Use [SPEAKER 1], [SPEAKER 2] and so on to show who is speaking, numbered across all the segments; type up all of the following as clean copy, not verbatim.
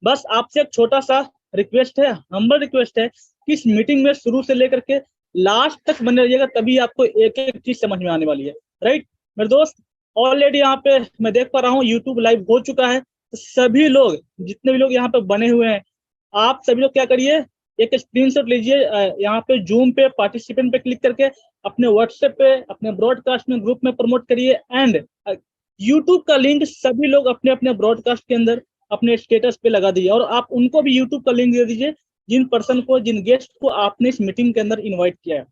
[SPEAKER 1] बस आपसे एक छोटा सा रिक्वेस्ट है, हम्बल रिक्वेस्ट है कि इस मीटिंग में शुरू से लेकर के लास्ट तक बने रहिएगा, तभी आपको एक एक चीज समझ में आने वाली है। राइट मेरे दोस्त, ऑलरेडी यहाँ पे मैं देख पा रहा हूँ यूट्यूब लाइव हो चुका है। तो सभी लोग, जितने भी लोग यहाँ पे बने हुए हैं, आप सभी लोग क्या करिए, एक स्क्रीनशॉट लीजिए, यहाँ पे जूम पे पार्टिसिपेंट पे क्लिक करके अपने व्हाट्सएप पे, अपने ब्रॉडकास्ट में, ग्रुप में प्रमोट करिए। एंड यूट्यूब का लिंक सभी लोग अपने अपने ब्रॉडकास्ट के अंदर, अपने स्टेटस पे लगा दीजिए। और आप उनको भी यूट्यूब का लिंक दे दीजिए, जिन पर्सन को, जिन गेस्ट को आपने इस मीटिंग के अंदर इनवाइट किया है।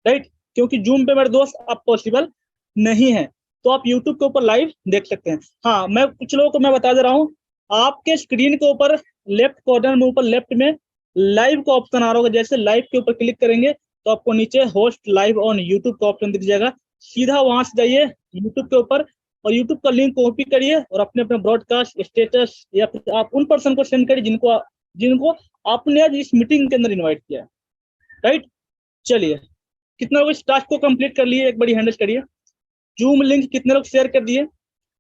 [SPEAKER 1] राइट, क्योंकि जूम पे मेरे दोस्त आप पॉसिबल नहीं है, तो आप यूट्यूब के ऊपर लाइव देख सकते हैं। हाँ, मैं कुछ लोगों को मैं बता दे रहा हूँ, आपके स्क्रीन के ऊपर लेफ्ट कॉर्नर में, ऊपर लेफ्ट में लाइव का ऑप्शन आ रहा होगा। जैसे लाइव के ऊपर क्लिक करेंगे तो आपको नीचे होस्ट लाइव ऑन यूट्यूब का ऑप्शन दिख जाएगा। सीधा वहां से जाइए यूट्यूब के ऊपर और यूट्यूब का लिंक कॉपी करिए और अपने अपने ब्रॉडकास्ट स्टेटस या फिर आप उन पर्सन को सेंड करिए जिनको जिनको आपने आज इस मीटिंग के अंदर इन्वाइट किया है। राइट, चलिए, कितना लोग इस टास्क को कंप्लीट कर लिए, एक बड़ी हैंडल करिए। जूम लिंक कितने लोग शेयर कर दिए।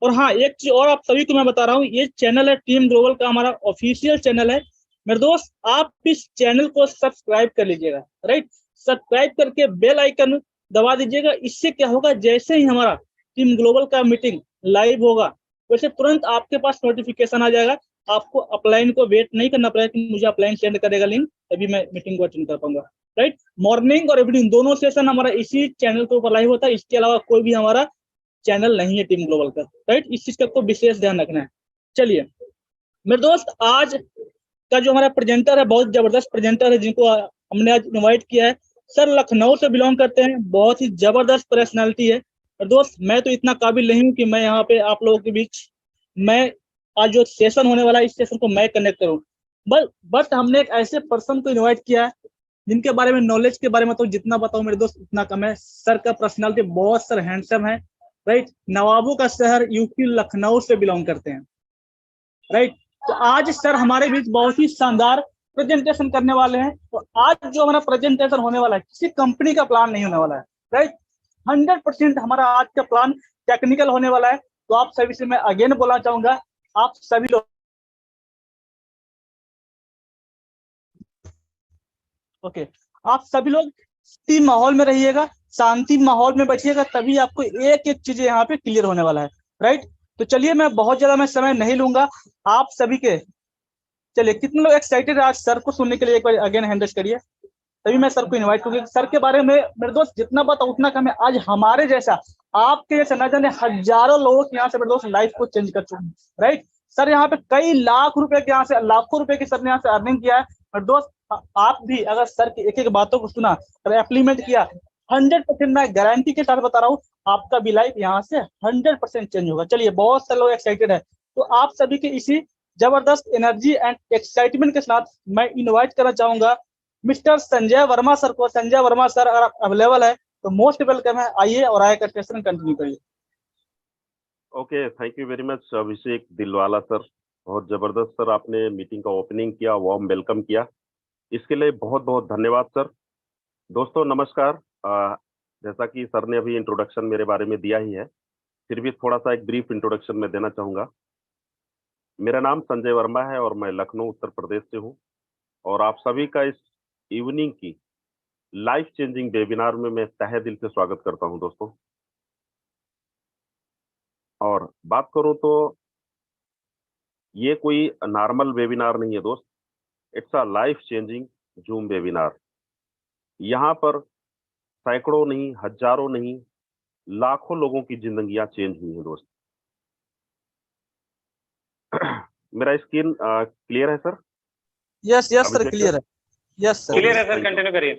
[SPEAKER 1] और हाँ, एक चीज और आप सभी को मैं बता रहा हूँ, ये चैनल है टीम ग्लोबल का, हमारा ऑफिशियल चैनल है। मेरे दोस्त, आप इस चैनल को सब्सक्राइब कर लीजिएगा। राइट, सब्सक्राइब करके बेल आइकन दबा दीजिएगा। इससे क्या होगा, जैसे ही हमारा टीम ग्लोबल का मीटिंग लाइव होगा, वैसे तुरंत आपके पास नोटिफिकेशन आ जाएगा। आपको अपलाइन को वेट नहीं करना पड़ेगा कि मुझे अपलाइन सेंड करेगा लिंक, तभी मैं मीटिंग को अटेंड कर पाऊंगा। राइट, मॉर्निंग और इवनिंग दोनों सेशन हमारा इसी चैनल के ऊपर लाइव होता है। इसके अलावा कोई भी हमारा चैनल नहीं है टीम ग्लोबल का। राइट, इस चीज का आपको विशेष ध्यान रखना है। चलिए मेरे दोस्त, आज का जो हमारा प्रेजेंटर है, बहुत जबरदस्त प्रेजेंटर है, जिनको हमने आज इनवाइट किया है। सर लखनऊ से बिलोंग करते हैं, बहुत ही जबरदस्त पर्सनैलिटी है। और दोस्त, मैं तो इतना काबिल नहीं हूँ कि मैं यहाँ पे आप लोगों के बीच, मैं आज जो सेशन होने वाला है इस सेशन को मैं कनेक्ट करूँ। बट हमने एक ऐसे पर्सन को इन्वाइट किया है जिनके बारे में, नॉलेज के बारे में तो जितना बताऊं मेरे दोस्त उतना कम है। सर का पर्सनालिटी बहुत सर हैंडसम है। राइट, नवाबों का शहर यूपी लखनऊ से बिलोंग करते हैं। राइट, तो आज सर हमारे बीच बहुत ही शानदार प्रेजेंटेशन करने वाले हैं। तो आज जो हमारा प्रेजेंटेशन होने वाला है, किसी कंपनी का प्लान नहीं होने वाला है। राइट, 100% हमारा आज का प्लान टेक्निकल होने वाला है। तो आप सभी से मैं अगेन बोलना चाहूंगा, आप सभी लोग ओके, आप सभी लोग शांति माहौल में रहिएगा, शांति माहौल में बैठिएगा, तभी आपको एक एक चीजें यहाँ पे क्लियर होने वाला है। राइट, तो चलिए, मैं बहुत ज्यादा मैं समय नहीं लूंगा आप सभी के। चलिए, कितने लोग एक्साइटेड है आज सर को सुनने के लिए, एक बार अगेन हैंड रेज करिए, तभी मैं सर को इनवाइट करूंगी। सर के बारे में मेरे दोस्त जितना बताओ उतना कम है। आज हमारे जैसा, आपके जैसे न जाने हजारों लोगों के यहाँ से मेरे दोस्त लाइफ को चेंज कर चुके हैं। राइट, सर यहाँ पे कई लाख रुपए के, यहाँ से लाखों रुपए की सर ने यहाँ से अर्निंग किया है। और दोस्त, आप भी अगर सर की एक एक बातों को सुना और इम्प्लीमेंट किया, 100% मैं गारंटी के साथ बता रहा हूँ, आपका भी लाइफ यहाँ से 100% चेंज होगा। चलिए, बहुत सारे लोग एक्साइटेड है, तो आप सभी की इसी जबरदस्त एनर्जी एंड एक्साइटमेंट के साथ मैं इनवाइट करना चाहूंगा मिस्टर संजय वर्मा सर को। संजय वर्मा सर अगर आप अवेलेबल है तो मोस्ट वेलकम है, आइए और आए का सेशन कंटिन्यू करिए।
[SPEAKER 2] Okay, thank you very much Abhishek Dilwala sir. बहुत जबरदस्त सर, आपने मीटिंग का ओपनिंग किया, वार्म वेलकम किया, इसके लिए बहुत बहुत धन्यवाद सर। दोस्तों नमस्कार। जैसा कि सर ने अभी इंट्रोडक्शन मेरे बारे में दिया ही है, फिर भी थोड़ा सा एक ब्रीफ इंट्रोडक्शन में देना चाहूँगा। मेरा नाम संजय वर्मा है और मैं लखनऊ उत्तर प्रदेश से हूँ, और आप सभी का इस इवनिंग की लाइफ चेंजिंग वेबिनार में मैं तहे दिल से स्वागत करता हूँ दोस्तों। और बात करूँ तो ये कोई नॉर्मल वेबिनार नहीं है दोस्त, it's a life changing zoom webinar. यहाँ पर सैकड़ों नहीं, हजारों नहीं, लाखों लोगों की जिंदगियां चेंज हुई हैं दोस्त। मेरा स्क्रीन क्लियर है sir?
[SPEAKER 1] Yes yes sir, clear है। यस सर,
[SPEAKER 3] क्लियर है सर, कंटिन्यू करिए।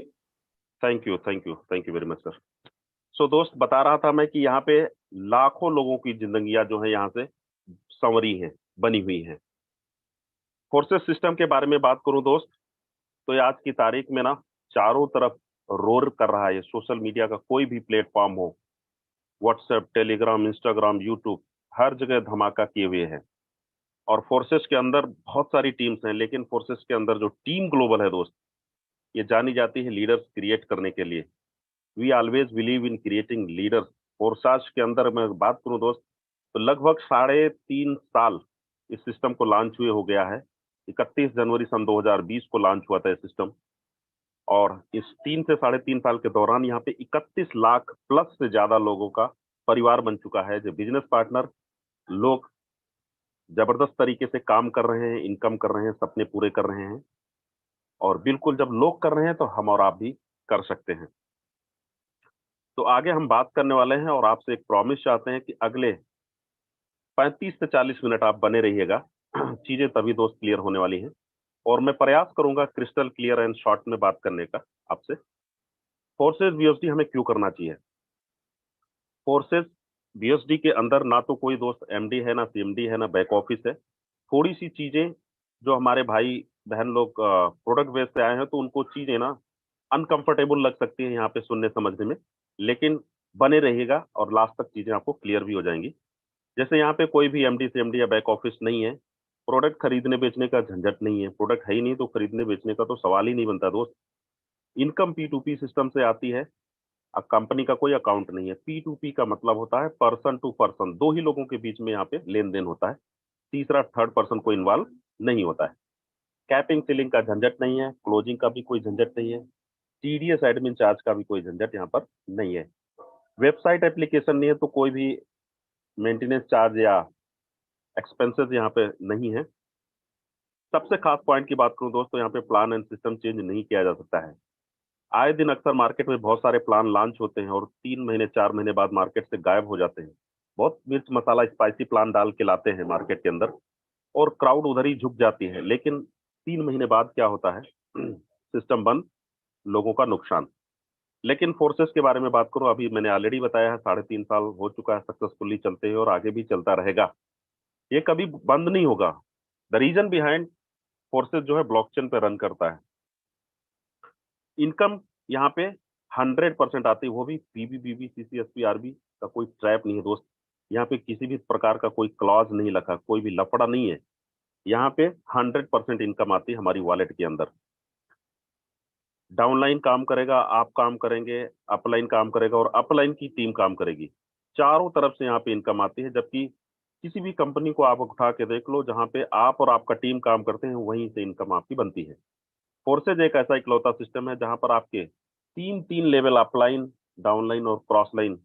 [SPEAKER 2] Thank you thank you thank you very much sir. So दोस्त, बता रहा था मैं कि यहाँ पे लाखों लोगों की जिंदगियां जो है यहाँ से संवरी हैं, बनी हुई हैं। फोर्सेस सिस्टम के बारे में बात करूं दोस्त, तो ये आज की तारीख में ना चारों तरफ रोर कर रहा है। सोशल मीडिया का कोई भी प्लेटफॉर्म हो, व्हाट्सएप, टेलीग्राम, इंस्टाग्राम, यूट्यूब, हर जगह धमाका किए हुए हैं। और फोर्सेस के अंदर बहुत सारी टीम्स हैं, लेकिन फोर्सेस के अंदर जो टीम ग्लोबल है दोस्त, ये जानी जाती है लीडर्स क्रिएट करने के लिए। We always believe in creating leaders. फोर्साज के अंदर मैं बात करूं दोस्त, तो लगभग 3.5 साल इस सिस्टम को लॉन्च हुए हो गया है, 31 जनवरी सन 2020 को लॉन्च हुआ था ये सिस्टम, और इस 3 से 3.5 साल के दौरान यहाँ पे 31 लाख प्लस से ज्यादा लोगों का परिवार बन चुका है। जो बिजनेस पार्टनर लोग जबरदस्त तरीके से काम कर रहे हैं, इनकम कर रहे हैं, सपने पूरे कर रहे हैं, और बिल्कुल जब लोग कर रहे हैं तो हम और आप भी कर सकते हैं। तो आगे हम बात करने वाले हैं, और आपसे एक प्रॉमिस चाहते हैं कि अगले 35 से 40 मिनट आप बने रहिएगा। चीजें तभी दोस्त क्लियर होने वाली हैं, और मैं प्रयास करूंगा क्रिस्टल क्लियर एंड शॉर्ट में बात करने का आपसे। फोर्सेस बीएसडी हमें क्यों करना चाहिए? फोर्सेस बीएसडी के अंदर ना तो कोई दोस्त एमडी है, ना सीएमडी है, ना बैक ऑफिस है। थोड़ी सी चीजें जो हमारे भाई बहन लोग प्रोडक्ट बेस से आए हैं, तो उनको चीजें ना अनकंफर्टेबल लग सकती है यहाँ पे सुनने समझने में, लेकिन बने रहिएगा और लास्ट तक चीजें आपको क्लियर भी हो जाएंगी। जैसे यहाँ पे कोई भी एमडी सीएमडी या बैक ऑफिस नहीं है, प्रोडक्ट खरीदने बेचने का झंझट नहीं है, प्रोडक्ट है ही नहीं तो खरीदने बेचने का तो सवाल ही नहीं बनता दोस्त। इनकम P2P सिस्टम से आती है, कंपनी का कोई अकाउंट नहीं है। P2P का मतलब होता है पर्सन टू पर्सन, दो ही लोगों के बीच में यहाँ पे लेन देन होता है, तीसरा थर्ड पर्सन को इन्वॉल्व नहीं होता है। कैपिंग सीलिंग का झंझट नहीं है, क्लोजिंग का भी कोई झंझट नहीं है, टीडीएस एडमिन चार्ज का भी कोई झंझट यहाँ पर नहीं है, वेबसाइट एप्लीकेशन नहीं है, तो कोई भी मेंटेनेंस चार्ज या एक्सपेंसेस यहाँ पे नहीं है। सबसे खास पॉइंट की बात करूं दोस्तों, यहाँ पे प्लान एंड सिस्टम चेंज नहीं किया जा सकता है। आए दिन अक्सर मार्केट में बहुत सारे प्लान लॉन्च होते हैं और 3 महीने 4 महीने बाद मार्केट से गायब हो जाते हैं। बहुत मिर्च मसाला स्पाइसी प्लान डाल के लाते हैं मार्केट के अंदर, और क्राउड उधर ही झुक जाती है, लेकिन 3 महीने बाद क्या होता है? सिस्टम बंद, लोगों का नुकसान। लेकिन फोर्सेस के बारे में बात करूं, अभी मैंने ऑलरेडी बताया है 3.5 साल हो चुका है सक्सेसफुली चलते हैं, और आगे भी चलता रहेगा, ये कभी बंद नहीं होगा। द रीजन बिहाइंड फोर्सेस जो है ब्लॉकचेन पे रन करता है। इनकम यहाँ पे 100% आती है, वो भी पीबीबीबी सीसीएसपी आरबी का कोई ट्रैप नहीं है दोस्त। यहाँ पे किसी भी प्रकार का कोई क्लॉज नहीं लगा, कोई भी लफड़ा नहीं है। यहाँ पे 100% इनकम आती है हमारी वॉलेट के अंदर। डाउनलाइन काम करेगा, आप काम करेंगे, अपलाइन काम करेगा, और अपलाइन की टीम काम करेगी। चारों तरफ से यहाँ पे इनकम आती है, जबकि किसी भी कंपनी को आप उठा के देख लो, जहाँ पे आप और आपका टीम काम करते हैं, वहीं से इनकम आपकी बनती है। फोर्सेज एक ऐसा इकलौता सिस्टम है जहां पर आपके तीन तीन लेवल अपलाइन, डाउनलाइन और क्रॉस लाइन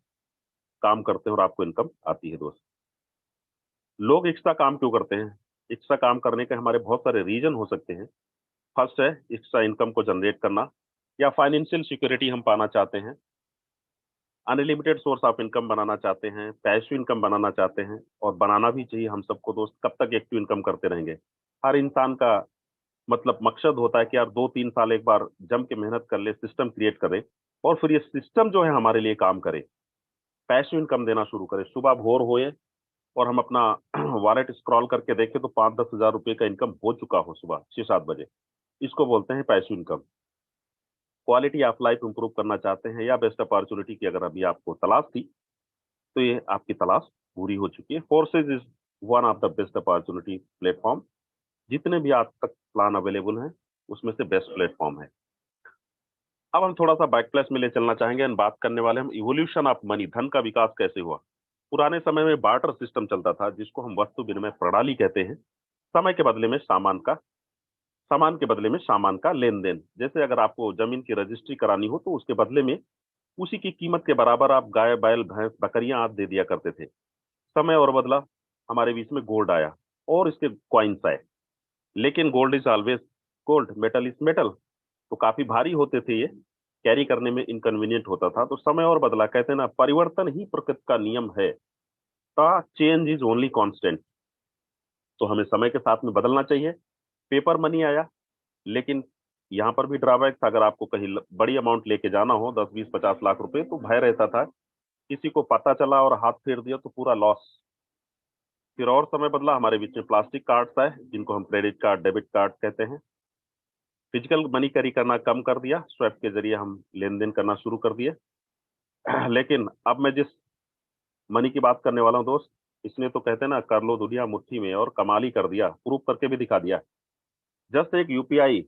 [SPEAKER 2] काम करते हैं, और आपको इनकम आती है दोस्त। लोग एक्स्ट्रा काम क्यों करते हैं? एक्स्ट्रा काम करने के हमारे बहुत सारे रीजन हो सकते हैं। फर्स्ट है एक्स्ट्रा इनकम को जनरेट करना, या फाइनेंशियल सिक्योरिटी हम पाना चाहते हैं, अनलिमिटेड सोर्स ऑफ इनकम बनाना चाहते हैं, पैसिव इनकम बनाना चाहते हैं, और बनाना भी चाहिए हम सबको दोस्त। कब तक एक्टिव इनकम करते रहेंगे? हर इंसान का मतलब मकसद होता है कि यार 2-3 साल एक बार जम के मेहनत कर ले, सिस्टम क्रिएट करे, और फिर ये सिस्टम जो है हमारे लिए काम करे, पैसिव इनकम देना शुरू करे। सुबह भोर होए और हम अपना वॉलेट स्क्रॉल करके देखें तो 5-10 हजार रुपए का इनकम हो चुका हो सुबह 6-7 बजे, इसको बोलते हैं passive income. Quality of life improve करना चाहते हैं, या बेस्ट अपॉर्चुनिटी की अगर अभी आपको तलाश थी, तो ये आपकी तलाश पूरी हो चुकी है। Forces is one of the best opportunity platform. जितने भी आज तक प्लान अवेलेबल हैं, उसमें से बेस्ट प्लेटफॉर्म है। अब हम थोड़ा सा बैक प्लेस में ले चलना चाहेंगे एंड बात करने वाले हम इवोल्यूशन ऑफ मनी, धन का विकास कैसे हुआ। पुराने समय में बार्टर सिस्टम चलता था, जिसको हम वस्तु विनिमय प्रणाली कहते हैं। समय के बदले में सामान के बदले में सामान का लेन देन। जैसे अगर आपको जमीन की रजिस्ट्री करानी हो, तो उसके बदले में उसी की कीमत के बराबर आप गाय बैल भैंस बकरियां आप दे दिया करते थे। समय और बदला, हमारे बीच में गोल्ड आया और इसके कॉइन्स आए, लेकिन gold is always gold, metal is metal, तो काफी भारी होते थे, ये कैरी करने में इनकन्वीनियंट होता था। तो समय और बदला, कहते हैं ना, परिवर्तन ही प्रकृति का नियम है, the change is only constant. तो हमें समय के साथ में बदलना चाहिए। पेपर मनी आया, लेकिन यहाँ पर भी ड्रॉबैक था। अगर आपको कहीं बड़ी अमाउंट लेके जाना हो, 10-20-50 लाख रुपए, तो भय रहता था किसी को पता चला और हाथ फेर दिया तो पूरा लॉस। फिर और समय बदला, हमारे बीच में प्लास्टिक कार्ड्स आए, जिनको हम क्रेडिट कार्ड डेबिट कार्ड कहते हैं। फिजिकल मनी कैरी करना कम कर दिया, स्वेप के जरिए हम लेन देन करना शुरू कर दिए। लेकिन अब मैं जिस मनी की बात करने वाला हूँ दोस्त, इसने तो कहते हैं ना, कर लो दुनिया मुट्ठी में, और कमाल ही कर दिया, प्रूव करके भी दिखा दिया। जस्ट एक यूपीआई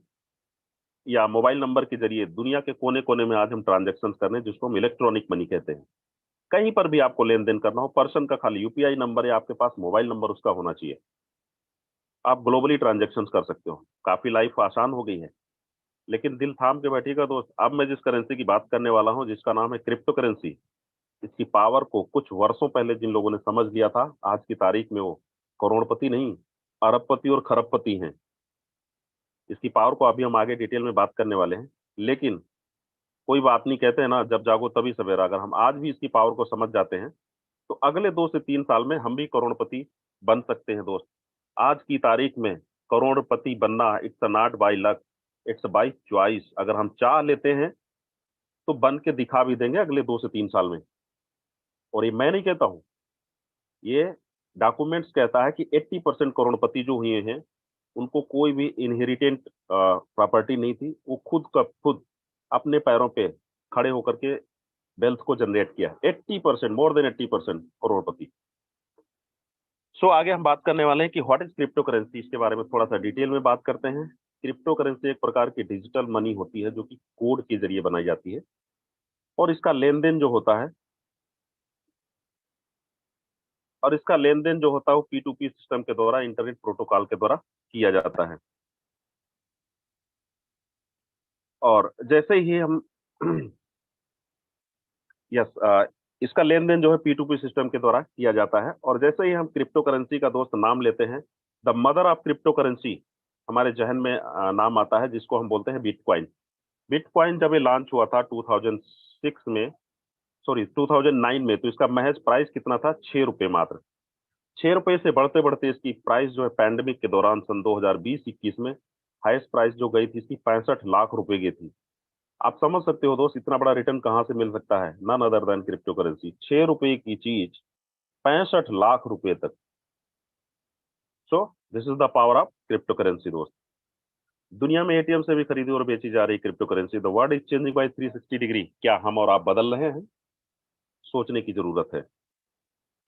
[SPEAKER 2] या मोबाइल नंबर के जरिए दुनिया के कोने कोने में आज हम ट्रांजेक्शन कर रहे हैं, जिसको हम इलेक्ट्रॉनिक मनी कहते हैं। कहीं पर भी आपको लेन देन करना हो, पर्सन का खाली यूपीआई नंबर या आपके पास मोबाइल नंबर उसका होना चाहिए, आप ग्लोबली ट्रांजेक्शन कर सकते हो, काफी लाइफ आसान हो गई है। लेकिन दिल थाम के बैठिएगा दोस्त, अब मैं जिस करेंसी की बात करने वाला हूँ जिसका नाम है क्रिप्टो करेंसी, इसकी पावर को कुछ वर्षों पहले जिन लोगों ने समझ लिया था, आज की तारीख में वो करोड़पति नहीं, अरबपति और खरबपति हैं। इसकी पावर को अभी हम आगे डिटेल में बात करने वाले हैं। लेकिन कोई बात नहीं, कहते हैं ना, जब जागो तभी सवेरा। अगर हम आज भी इसकी पावर को समझ जाते हैं तो अगले 2 से 3 साल में हम भी करोड़पति बन सकते हैं दोस्त। आज की तारीख में करोड़पति बनना it's not by luck, it's by choice. अगर हम चाह लेते हैं तो बन के दिखा भी देंगे अगले 2 से 3 साल में। और ये मैं नहीं कहता हूं, ये डॉक्यूमेंट्स कहता है कि 80% करोड़पति जो हुए हैं उनको कोई भी इनहेरिटेंट प्रॉपर्टी नहीं थी, वो खुद का खुद अपने पैरों पे खड़े होकर के वेल्थ को जनरेट किया। 80%, मोर देन 80% करोड़पति। सो आगे हम बात करने वाले हैं कि व्हाट इज क्रिप्टो करेंसी, इसके बारे में थोड़ा सा डिटेल में बात करते हैं। क्रिप्टो करेंसी एक प्रकार की डिजिटल मनी होती है जो कि कोड के जरिए बनाई जाती है, और इसका लेन देन जो होता है वो P2P सिस्टम के द्वारा, इंटरनेट प्रोटोकॉल के द्वारा किया जाता है। और जैसे ही हम यस इसका लेन देन जो है P2P सिस्टम के द्वारा किया जाता है। और जैसे ही हम क्रिप्टो करेंसी का दोस्त नाम लेते हैं, the mother of crypto currency हमारे जहन में नाम आता है, जिसको हम बोलते हैं बिटकॉइन। बिटकॉइन जब ये लॉन्च हुआ था 2006 में, सॉरी 2009 में, तो इसका महज प्राइस कितना था? 6 रुपए मात्र। 6 रुपए से बढ़ते बढ़ते इसकी प्राइस जो है पैंडेमिक के दौरान सन 2020-21 में हाईएस्ट प्राइस जो गई थी इसकी 65 लाख रुपए गई थी। आप समझ सकते हो दोस्त, इतना बड़ा रिटर्न कहां से मिल सकता है? None other than crypto currency. 6 रुपए की चीज 65 लाख रुपए तक। So this is the power of crypto currency दोस्त। दुनिया में एटीएम से भी खरीदी और बेची जा रही crypto currency. The world is changing by 360 degree. क्या हम और आप बदल रहे हैं? सोचने की जरूरत है।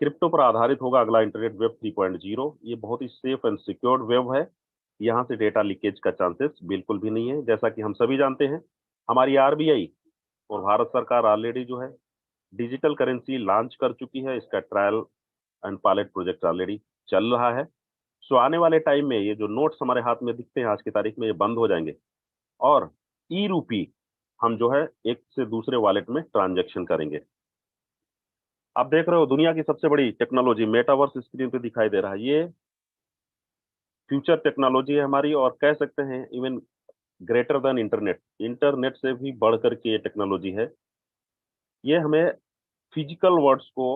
[SPEAKER 2] क्रिप्टो पर आधारित होगा अगला इंटरनेट वेब 3.0। ये बहुत ही सेफ एंड सिक्योर्ड वेब है। यहाँ से डेटा लीकेज का चांसेस बिल्कुल भी नहीं है। जैसा कि हम सभी जानते हैं, हमारी आरबीआई और भारत सरकार ऑलरेडी जो है डिजिटल करेंसी लॉन्च कर चुकी है। इसका trial and pilot project already चल रहा है। सो आने वाले टाइम में ये जो नोट्स हमारे हाथ में दिखते हैं आज की तारीख में, ये बंद हो जाएंगे और ई रूपी हम जो है एक से दूसरे वॉलेट में ट्रांजेक्शन करेंगे। आप देख रहे हो दुनिया की सबसे बड़ी टेक्नोलॉजी मेटावर्स स्क्रीन पे दिखाई दे रहा है। ये फ्यूचर टेक्नोलॉजी है हमारी, और कह सकते हैं even greater than internet. Internet से भी बढ़कर के ये टेक्नोलॉजी है। ये हमें फिजिकल वर्ड्स को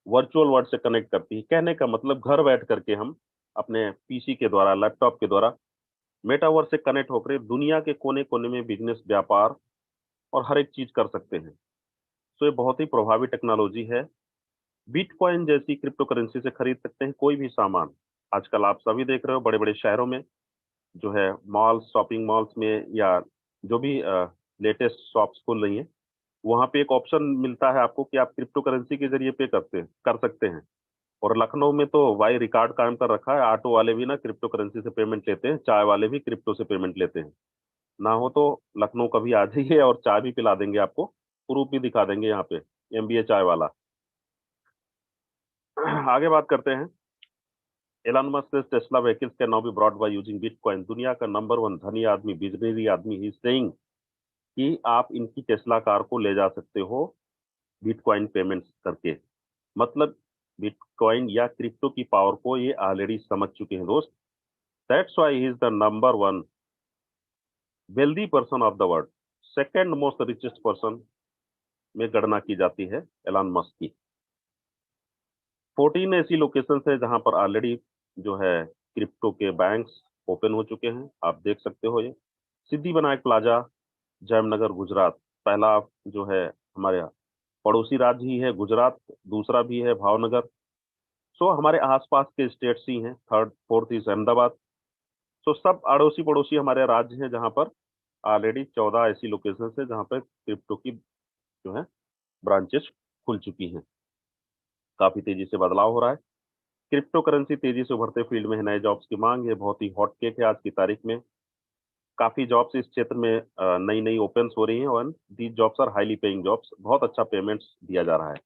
[SPEAKER 2] वर्चुअल वर्ड से कनेक्ट करती है। कहने का मतलब घर बैठ करके हम अपने पीसी के द्वारा, लैपटॉप के द्वारा मेटावर्स से कनेक्ट होकर दुनिया के कोने कोने में बिजनेस, व्यापार और हर एक चीज कर सकते हैं। तो ये बहुत ही प्रभावी टेक्नोलॉजी है। बिटकॉइन जैसी क्रिप्टो करेंसी से खरीद सकते हैं कोई भी सामान। आजकल आप सभी देख रहे हो बड़े बड़े शहरों में जो है मॉल्स, शॉपिंग मॉल्स में, या जो भी लेटेस्ट शॉप्स खुल रही हैं, वहां पे एक ऑप्शन मिलता है आपको कि आप क्रिप्टो करेंसी के जरिए पे कर सकते हैं। और लखनऊ में तो वाई रिकॉर्ड कायम कर रखा है, ऑटो वाले भी ना क्रिप्टो करेंसी से पेमेंट लेते हैं, चाय वाले भी क्रिप्टो से पेमेंट लेते हैं। ना हो तो लखनऊ कभी आ जाइए और चाय भी पिला देंगे आपको, प्रूफ भी दिखा देंगे यहाँ पे, एमबीए चाय वाला। आगे बात करते हैं। Elon Musk says Tesla vehicles can now be brought by using bitcoin. दुनिया का नंबर 1 धनी आदमी, बिजनेरी आदमी, ही सेइंग कि आप इनकी टेस्ला कार को ले जा सकते हो बिटकॉइन पेमेंट्स करके। मतलब बिटकॉइन या क्रिप्टो की पावर को ये ऑलरेडी समझ चुके हैं दोस्त। That's why he is the number 1 wealthy person of the world. Second most richest person में गणना की जाती है एलन मस्क की। 14 ऐसी लोकेशन है जहां पर ऑलरेडी जो है क्रिप्टो के बैंक्स ओपन हो चुके हैं। आप देख सकते हो, ये सिद्धि विनायक प्लाजा, जामनगर, गुजरात। पहला जो है हमारे पड़ोसी राज्य ही है गुजरात, दूसरा भी है भावनगर। सो हमारे आसपास के स्टेट्स ही हैं। Third fourth is Ahmedabad. So सब अड़ोसी पड़ोसी हमारे राज्य हैं जहां पर ऑलरेडी 14 ऐसी लोकेशन है जहां पर क्रिप्टो की जो है ब्रांचेस खुल चुकी हैं। काफी तेजी से बदलाव हो रहा है। क्रिप्टो करेंसी तेजी से उभरते फील्ड में है, नए जॉब्स की मांग है, बहुत ही हॉट केक है आज की तारीख में। काफी जॉब्स इस क्षेत्र में नई नई ओपन हो रही हैं, और the jobs are highly paying jobs. बहुत अच्छा पेमेंट्स दिया जा रहा है।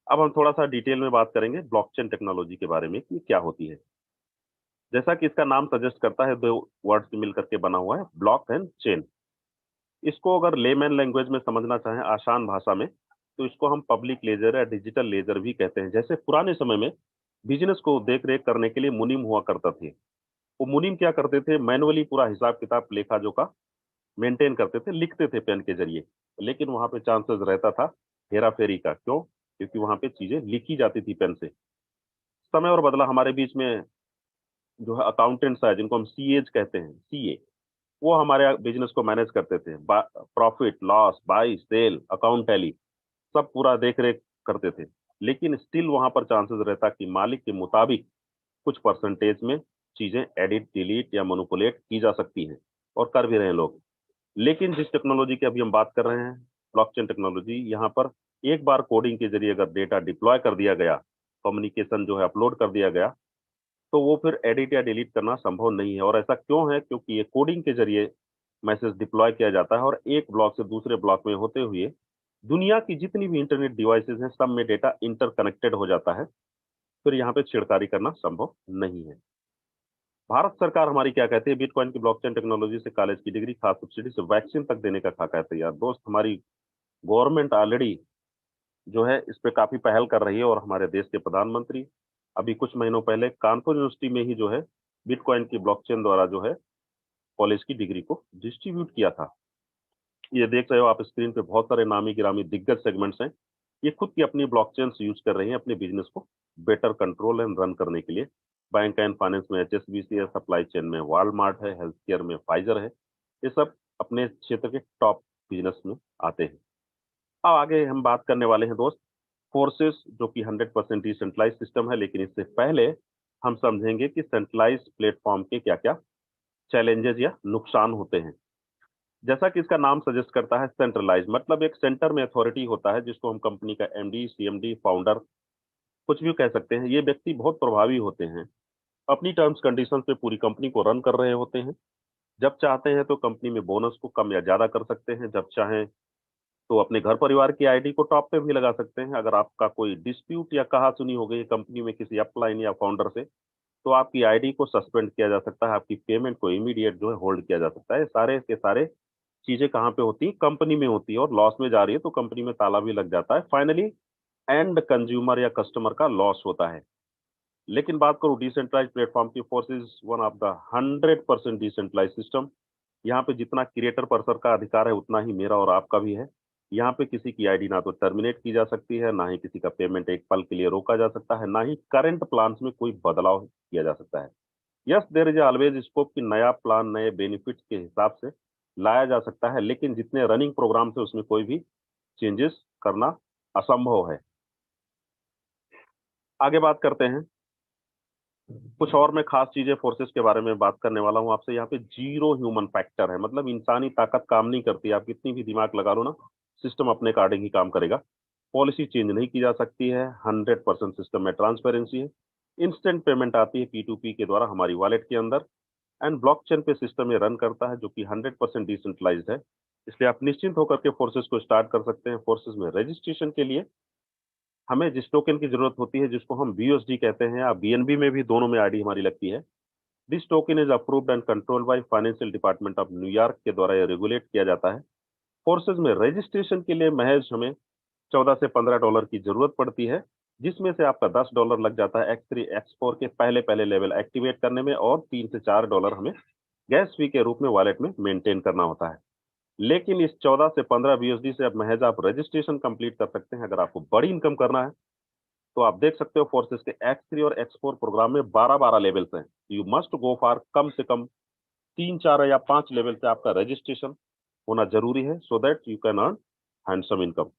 [SPEAKER 2] अब हम थोड़ा सा डिटेल में बात करेंगे ब्लॉकचेन टेक्नोलॉजी के बारे में कि क्या होती है। जैसा कि इसका नाम सजेस्ट करता है, 2 वर्ड्स मिल करके बना हुआ है, ब्लॉक एंड चेन। इसको अगर लेमैन लैंग्वेज में समझना चाहें, आसान भाषा में, तो इसको हम पब्लिक लेजर या डिजिटल लेजर भी कहते हैं। जैसे पुराने समय में बिजनेस को देख रेख करने के लिए मुनीम हुआ करता थे। वो मुनीम क्या करते थे, मैनुअली पूरा हिसाब किताब लेखा जोखा मेंटेन करते थे, लिखते थे पेन के जरिए। लेकिन वहां पे चांसेस रहता था हेरा फेरी का। क्यों? क्योंकि वहां पे चीजें लिखी जाती थी पेन से। समय और बदला, हमारे बीच में जो है अकाउंटेंट्स है, जिनको हम सीएज कहते हैं, सीए, वो हमारे बिजनेस को मैनेज करते थे। Profit loss, buy sell, account Tally, सब पूरा देख रेख करते थे। लेकिन स्टिल वहां पर चांसेस रहता कि मालिक के मुताबिक कुछ परसेंटेज में चीजें एडिट, डिलीट या मैनिपुलेट की जा सकती हैं, और कर भी रहे हैं लोग। लेकिन जिस टेक्नोलॉजी की अभी हम बात कर रहे हैं, ब्लॉकचेन टेक्नोलॉजी, यहाँ पर एक बार कोडिंग के जरिए अगर डेटा डिप्लॉय कर दिया गया, कम्युनिकेशन जो है अपलोड कर दिया गया, तो वो फिर एडिट या डिलीट करना संभव नहीं है। और ऐसा क्यों है? क्योंकि ये कोडिंग के जरिए मैसेज डिप्लॉय किया जाता है, और एक ब्लॉक से दूसरे ब्लॉक में होते हुए दुनिया की जितनी भी इंटरनेट डिवाइसेज हैं, सब में डेटा इंटरकनेक्टेड हो जाता है। फिर यहाँ पे छेड़खानी करना संभव नहीं है। भारत सरकार हमारी क्या कहती है, बिटकॉइन की ब्लॉकचेन टेक्नोलॉजी से कॉलेज की डिग्री, खास सब्सिडी से वैक्सीन तक देने का खाका है तैयार। दोस्त, हमारी गवर्नमेंट ऑलरेडी जो है इस पे काफी पहल कर रही है, और हमारे देश के प्रधानमंत्री अभी कुछ महीनों पहले कानपुर यूनिवर्सिटी में ही जो है बिटकॉइन की ब्लॉकचेन द्वारा जो है कॉलेज की डिग्री को डिस्ट्रीब्यूट किया था। ये देख रहे हो आप स्क्रीन पे, बहुत सारे नामी गिरामी दिग्गज सेगमेंट्स हैं। ये खुद की अपनी ब्लॉकचेन यूज कर रहे हैं अपने बिजनेस को बेटर कंट्रोल एंड रन करने के लिए। बैंक एंड फाइनेंस में एचएसबीसी है, सप्लाई चेन में वॉलमार्ट है, हेल्थ केयर में फाइजर है। ये सब अपने क्षेत्र के टॉप बिजनेस में आते हैं। अब आगे हम बात करने वाले हैं दोस्त, फोर्सेस, जो कि 100% डिसेंट्रलाइज सिस्टम है। लेकिन इससे पहले हम समझेंगे कि सेंट्रलाइज प्लेटफॉर्म के क्या क्या चैलेंजेस या नुकसान होते हैं। जैसा कि इसका नाम सजेस्ट करता है, सेंट्रलाइज मतलब एक सेंटर में अथॉरिटी होता है, जिसको हम कंपनी का एमडी, सीएमडी, फाउंडर, कुछ भी कह सकते हैं। ये व्यक्ति बहुत प्रभावी होते हैं, अपनी टर्म्स कंडीशन पे पूरी कंपनी को रन कर रहे होते हैं। जब चाहते हैं तो कंपनी में बोनस को कम या ज्यादा कर सकते हैं, जब चाहें तो अपने घर परिवार की आईडी को टॉप पे भी लगा सकते हैं। अगर आपका कोई डिस्प्यूट या कहा सुनी हो गई कंपनी में किसी अपलाइन या फाउंडर से, तो आपकी आईडी को सस्पेंड किया जा सकता है, आपकी पेमेंट को इमीडिएट जो है होल्ड किया जा सकता है। सारे के सारे चीजें कहाँ पे होती है? कंपनी में होती है। और लॉस में जा रही है तो कंपनी में ताला भी लग जाता है। फाइनली एंड कंज्यूमर या कस्टमर का लॉस होता है। लेकिन बात करूं डिसेंट्रलाइज प्लेटफॉर्म की, force is one of the 100% decentralise system. यहाँ पे जितना क्रिएटर पर्सन का अधिकार है, उतना ही मेरा और आपका भी है। यहाँ पे किसी की आईडी ना तो टर्मिनेट की जा सकती है, ना ही किसी का पेमेंट एक पल के लिए रोका जा सकता है, ना ही करंट प्लान्स में कोई बदलाव किया जा सकता है। Yes, there is always scope कि नया प्लान नए बेनिफिट्स के हिसाब से लाया जा सकता है, लेकिन जितने रनिंग प्रोग्राम है उसमें कोई भी चेंजेस करना असंभव है। आगे बात करते हैं, कुछ और मैं खास चीजें फोर्सेस के बारे में बात करने वाला हूं आपसे। यहाँ पे जीरो ह्यूमन फैक्टर है, मतलब इंसानी ताकत काम नहीं करती। आप कितनी भी दिमाग लगा लो ना, सिस्टम अपने अकॉर्डिंग ही काम करेगा। पॉलिसी चेंज नहीं की जा सकती है, 100% सिस्टम में ट्रांसपेरेंसी है। इंस्टेंट पेमेंट आती है P2P के द्वारा हमारी वॉलेट के अंदर, एंड ब्लॉकचेन पे सिस्टम ये रन करता है, जो कि 100% डिसेंट्रलाइज्ड है। इसलिए आप निश्चिंत होकर के फोर्सेस को स्टार्ट कर सकते हैं। फोर्सेस में रजिस्ट्रेशन के लिए हमें जिस टोकन की जरूरत होती है, जिसको हम BUSD कहते हैं, या BNB में भी, दोनों में आईडी हमारी लगती है। This token is approved and controlled by financial department of New York के द्वारा यह रेगुलेट किया जाता है। फोर्सेज में रजिस्ट्रेशन के लिए महज हमें $14 से $15 की जरूरत पड़ती है, जिसमें से आपका $10 लग जाता है X3 X4 के पहले पहले लेवल एक्टिवेट करने में, और $3 से $4 हमें गैस फी के रूप में वॉलेट में मेंटेन करना होता है। लेकिन इस 14 से 15 BUSD से अब महज आप रजिस्ट्रेशन कंप्लीट कर सकते हैं। अगर आपको बड़ी इनकम करना है तो आप देख सकते हो फोर्सेस के X3 और X4 प्रोग्राम में 12-12 लेवल्स हैं। यू मस्ट गो फॉर कम से कम 3, 4 या 5 लेवल से आपका रजिस्ट्रेशन होना जरूरी है, so that you can earn handsome income.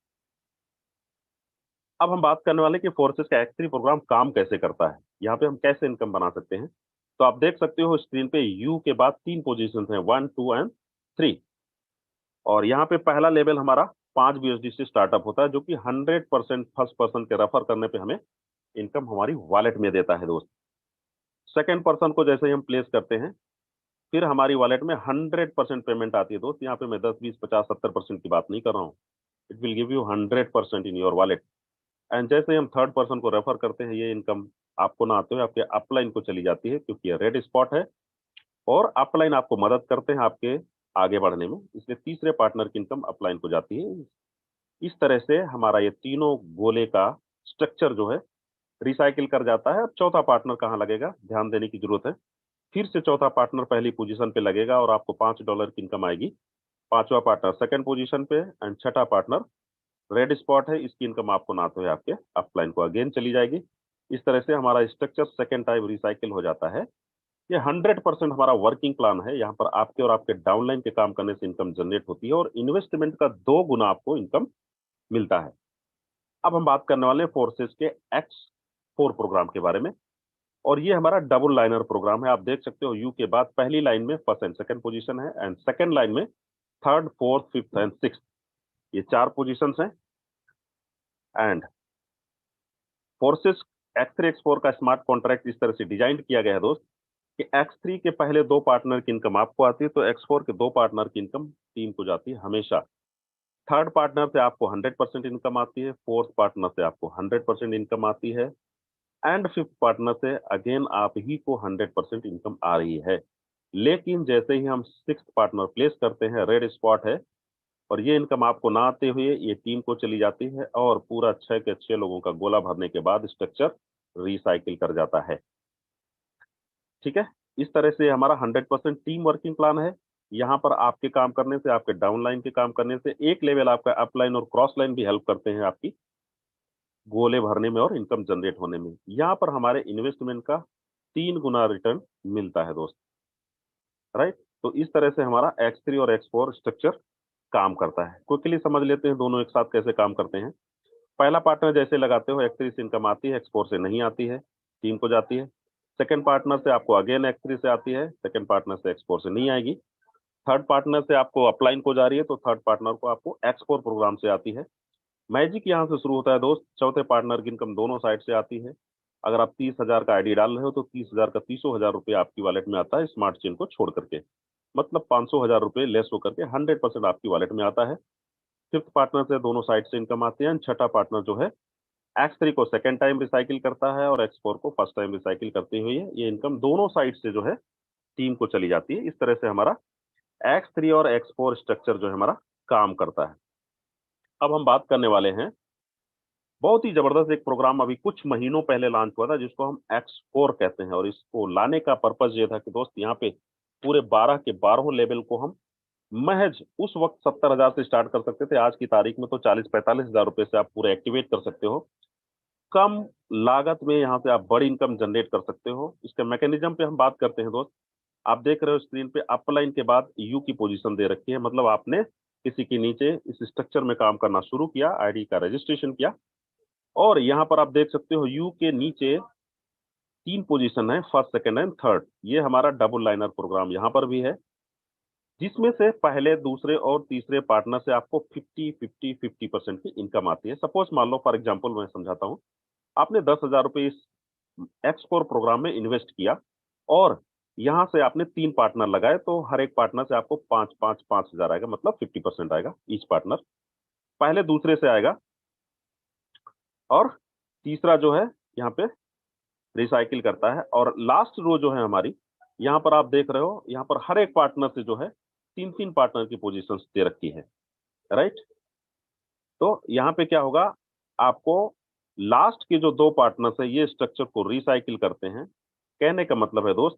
[SPEAKER 2] अब हम बात करने वाले कि फोर्सेस का X3 प्रोग्राम काम कैसे करता है, यहाँ पे हम कैसे इनकम बना सकते हैं। तो आप देख सकते हो स्क्रीन पे यू के बाद 3 पोजीशन हैं, 1, 2 एंड 3। और यहाँ पे पहला लेवल हमारा 5 BUSD से स्टार्टअप होता है, जो कि 100% फर्स्ट पर्सन के रेफर करने पे हमें इनकम हमारी वॉलेट में देता है दोस्त। सेकंड पर्सन को जैसे ही हम प्लेस करते हैं, फिर हमारी वॉलेट में 100% पेमेंट आती है दोस्त। यहाँ पे मैं 10, 20, 50, 70% की बात नहीं कर रहा हूँ। It will give you 100% in your wallet. And जैसे ही हम थर्ड पर्सन को रेफर करते हैं, ये इनकम आपको ना आते हुए आपके अपलाइन को चली जाती है, क्योंकि ये रेड स्पॉट है और अपलाइन आपको मदद करते हैं आपके आगे बढ़ने में, इसलिए तीसरे पार्टनर की इनकम अपलाइन को जाती है। इस तरह से हमारा ये तीनों गोले का स्ट्रक्चर जो है रिसाइकिल कर जाता है। अब चौथा पार्टनर कहाँ लगेगा, ध्यान देने की जरूरत है। फिर से चौथा पार्टनर पहली पोजीशन पे लगेगा और आपको $5 की इनकम आएगी। पांचवा पार्टनर सेकंड पोजीशन पे एंड छठा पार्टनर रेड स्पॉट है, इसकी इनकम आपको ना तो है आपके अपलाइन को अगेन चली जाएगी। इस तरह से हमारा स्ट्रक्चर सेकंड टाइम रिसाइकिल हो जाता है। ये 100% हमारा वर्किंग प्लान है। यहाँ पर आपके और आपके डाउनलाइन के काम करने से इनकम जनरेट होती है और इन्वेस्टमेंट का 2 गुना आपको इनकम मिलता है। अब हम बात करने वाले हैं फोर्सेस के X4 प्रोग्राम के बारे में, और ये हमारा डबल लाइनर प्रोग्राम है। आप देख सकते हो यू के बाद पहली लाइन में फर्स्ट एंड सेकंड पोजीशन है एंड सेकंड लाइन में third, fourth, fifth and sixth, ये 4 पोजीशंस हैं। एंड फोर्सेस X3 X4 का स्मार्ट कॉन्ट्रैक्ट इस तरह से डिजाइन किया गया है दोस्त कि X3 के पहले 2 पार्टनर की इनकम आपको आती है, तो X4 के 2 पार्टनर की इनकम टीम को जाती है हमेशा। थर्ड पार्टनर से आपको 100% इनकम आती है, फोर्थ पार्टनर से आपको 100% इनकम आती है एंड फिफ्थ पार्टनर से अगेन आप ही को 100% इनकम आ रही है। लेकिन जैसे ही हम सिक्स्थ पार्टनर प्लेस करते हैं, रेड स्पॉट है और ये इनकम आपको ना आते हुए ये टीम को चली जाती है और पूरा 6 के 6 लोगों का गोला भरने के बाद स्ट्रक्चर रिसाइकिल कर जाता है। ठीक है, इस तरह से हमारा 100% टीम वर्किंग प्लान है। यहाँ पर आपके काम करने से, आपके डाउनलाइन के काम करने से एक लेवल आपका अपलाइन और क्रॉस लाइन भी हेल्प करते हैं आपकी गोले भरने में और इनकम जनरेट होने में। यहाँ पर हमारे इन्वेस्टमेंट का 3 गुना रिटर्न मिलता है दोस्त, राइट। तो इस तरह से हमारा X3 और X4 स्ट्रक्चर काम करता है। क्विकली समझ लेते हैं दोनों एक साथ कैसे काम करते हैं। पहला पार्टनर जैसे लगाते हो X3 से इनकम आती है, X4 से नहीं आती है, टीम को जाती है। सेकंड पार्टनर से आपको अगेन X3 से आती है, सेकंड पार्टनर से X4 से नहीं आएगी। थर्ड पार्टनर से आपको अपलाइन को जा रही है, तो थर्ड पार्टनर को आपको X4 प्रोग्राम से आती है। मैजिक यहाँ से शुरू होता है दोस्त, चौथे पार्टनर की इनकम दोनों साइड से आती है। अगर आप 30,000 का आईडी डाल रहे हो तो 30,000 का 30,000 रुपये आपकी वॉलेट में आता है स्मार्ट चेन को छोड़ करके, मतलब 500,000 रुपये लेस होकर के 100% आपकी वॉलेट में आता है। फिफ्थ पार्टनर से दोनों साइड से इनकम आती है। छठा पार्टनर जो है X3 को सेकंड टाइम रिसाइकिल करता है और X4 को फर्स्ट टाइम रिसाइकिल करते हुए ये इनकम दोनों साइड से जो है टीम को चली जाती है। इस तरह से हमारा X3 और X4 स्ट्रक्चर जो है हमारा काम करता है। अब हम बात करने वाले हैं, बहुत ही जबरदस्त एक प्रोग्राम अभी कुछ महीनों पहले लॉन्च हुआ था जिसको हम X4 कहते हैं, और इसको लाने का पर्पज ये था कि दोस्त यहाँ पे पूरे 12 के 12 लेवल को हम महज उस वक्त 70,000 से स्टार्ट कर सकते थे, आज की तारीख में तो 40-45,000 रुपए से आप पूरे एक्टिवेट कर सकते हो। कम लागत में यहाँ से आप बड़ी इनकम जनरेट कर सकते हो। इसके मैकेनिज्म पे हम बात करते हैं दोस्त। आप देख रहे हो स्क्रीन पे अपलाइन के बाद यू की पोजीशन दे रखी है, मतलब आपने किसी के नीचे इस स्ट्रक्चर में काम करना शुरू किया, आईडी का रजिस्ट्रेशन किया, और यहाँ पर आप देख सकते हो यू के नीचे 3 पोजीशन है, फर्स्ट, सेकंड एंड थर्ड। ये हमारा डबल लाइनर प्रोग्राम यहाँ पर भी है, जिसमें से पहले, दूसरे और तीसरे पार्टनर से आपको 50-50-50% की इनकम आती है। सपोज मान लो, फॉर एग्जांपल मैं समझाता हूँ, आपने 10,000 रुपये इस X4 प्रोग्राम में इन्वेस्ट किया और यहाँ से आपने 3 पार्टनर लगाए, तो हर एक पार्टनर से आपको 5,000 आएगा, मतलब 50% आएगा ईच पार्टनर। पहले दूसरे से आएगा और तीसरा जो है यहाँ पे रिसाइकिल करता है, और लास्ट रो जो है हमारी, यहाँ पर आप देख रहे हो, यहाँ पर हर एक पार्टनर से जो है 3-3 पार्टनर की पोजीशन दे रखी है, राइट। तो यहाँ पे क्या होगा, आपको लास्ट के जो 2 पार्टनर्स है ये स्ट्रक्चर को रिसाइकिल करते हैं। कहने का मतलब है दोस्त